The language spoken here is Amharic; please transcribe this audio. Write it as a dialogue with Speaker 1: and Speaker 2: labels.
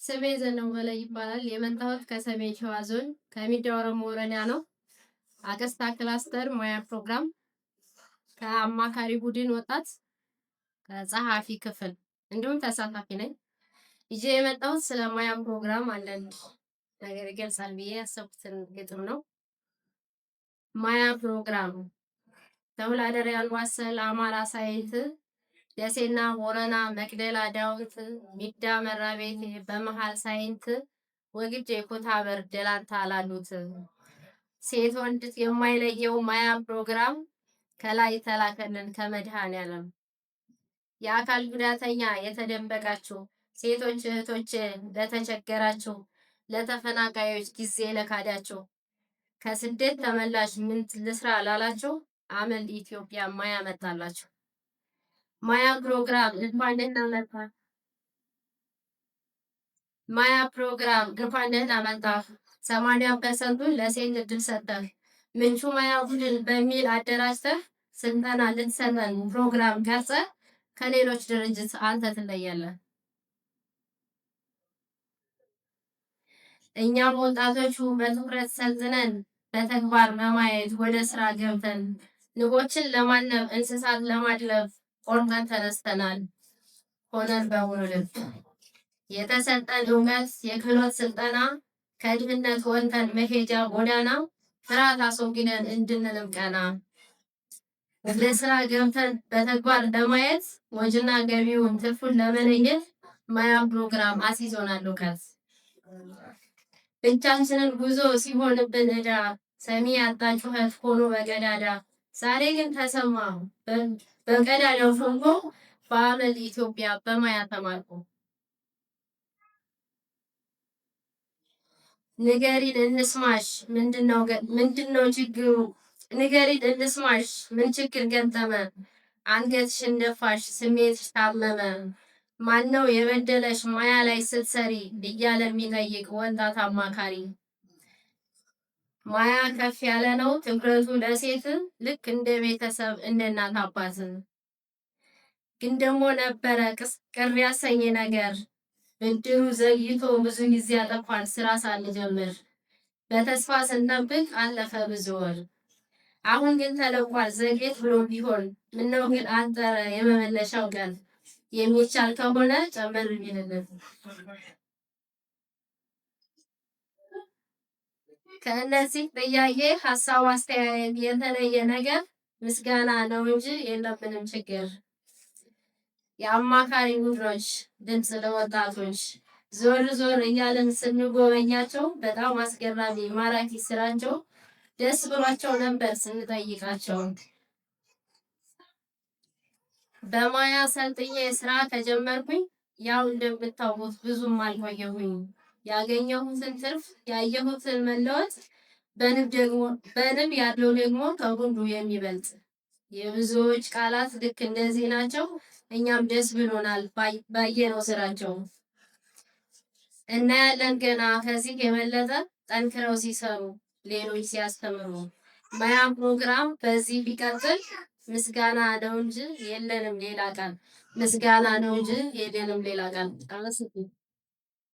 Speaker 1: ስሜ ዘነበለ ይባላል። የመጣሁት ከሰሜን ሸዋ ዞን ከሚዳ ኦሮሞ ወረዳ ነው። አገስታ ክላስተር ሙያ ፕሮግራም ከአማካሪ ቡድን ወጣት ከጸሐፊ ክፍል እንዲሁም ተሳታፊ ነኝ። ይዤ የመጣሁት ስለ ሙያ ፕሮግራም አንዳንድ ነገር ይገልጻል ብዬ ያሰብኩትን ግጥም ነው። ሙያ ፕሮግራም ተውላደር ያልዋሰል አማራ ሳይንት ደሴና ቦረና መቅደላ ዳውንት ሚዳ መራቤት በመሃል ሳይንት ወግጄ ኩታበር ደላንታ ላሉት ሴት ወንድ የማይለየው ሙያ ፕሮግራም ከላይ ተላከልን ከመድኃኔዓለም። የአካል ጉዳተኛ የተደበቃችሁ ሴቶች እህቶች ለተቸገራችሁ ለተፈናቃዮች ጊዜ ለካዳችሁ ከስደት ተመላሽ ምን ልስራ ላላችሁ አመል ኢትዮጵያ ሙያ መጣላችሁ። ሙያ ፕሮግራም እንኳን ደህና መጣ። ሙያ ፕሮግራም እንኳን ደህና መጣ። 80% ለሴት እድል ሰጠህ። ምንቹ ሙያ ቡድን በሚል አደራጅተህ ስልጠና ልትሰጠን ፕሮግራም ቀርጸህ ከሌሎች ድርጅት አንተ ትለያለህ። እኛም ወጣቶቹ በትኩረት ሰልጥነን በተግባር በማየት ወደ ስራ ገብተን ንቦችን ለማነብ እንስሳት ለማድለብ ቆርጠን ተነስተናል። ሆነን በሙሉ ልብ የተሰጠን እውቀት የክህሎት ስልጠና ከድህነት ወጥተን መሄጃ ጎዳና ፍርሃት አስወግደን እንድንልም ቀና ወደ ስራ ገብተን በተግባር ለማየት ወጅና ገቢውን ትርፉን ለመለየት ሙያ ፕሮግራም አስይዞናል እውቀት። ብቻችንን ጉዞ ሲሆንብን ዕዳ ሰሚ ያጣ ጩኸት ሆኖ በቀዳዳ ዛሬ ግን ተሰማ በቀዳዳው ሸንጎ በአመል ኢትዮጵያ በሙያ ተማርኮ። ንገሪን እንስማሽ ምንድነው ችግሩ? ንገሪን እንስማሽ ምን ችግር ገጠመ? አንገትሽን ደፋሽ ስሜትሽ ታመመ? ማነው የበደለሽ ሙያ ላይ ስትሰሪ እያለ የሚጠይቅ ወጣት አማካሪ። ሙያ ከፍ ያለ ነው ትኩረቱ ለሴት ልክ እንደ ቤተሰብ እንደ እናት አባት። ግን ደግሞ ነበረ ቅር ያሰኝ ነገር ብድሩ ዘግይቶ ብዙ ጊዜ አጠፋን ስራ ሳንጀምር። በተስፋ ስንጠብቅ አለፈ ብዙ ወር። አሁን ግን ተለቋል ዘግየት ብሎ ቢሆን ምነው ግን አጠረ የመመለሻው ቀን። የሚቻል ከሆነ ጨመር ቢልልን። ከእነዚህ ጥያቄ ሀሳብ አስተያየት የተለየ ነገር ምስጋና ነው እንጂ የለብንም ችግር። የአማካሪ ቡድኖች ድምፅ ለወጣቶች ዞር ዞር እያለን ስንጎበኛቸው በጣም አስገራሚ ማራኪ ስራቸው ደስ ብሏቸው ነበር ስንጠይቃቸው። በሙያ ሰልጥኜ ስራ ከጀመርኩኝ ያው እንደምታውቁት ብዙም አልቆየሁኝ። ያገኘሁትን ትርፍ ያየሁትን መለወጥ በንብ ያለው ደግሞ ከጉንዱ የሚበልጥ። የብዙዎች ቃላት ልክ እንደዚህ ናቸው። እኛም ደስ ብሎናል ባየነው ስራቸው። እናያለን ገና ከዚህ የበለጠ ጠንክረው ሲሰሩ ሌሎች ሲያስተምሩ። ሙያ ፕሮግራም በዚህ ቢቀጥል ምስጋና ነው እንጂ የለንም ሌላ ቀን። ምስጋና ነው እንጂ የለንም ሌላ ቀን።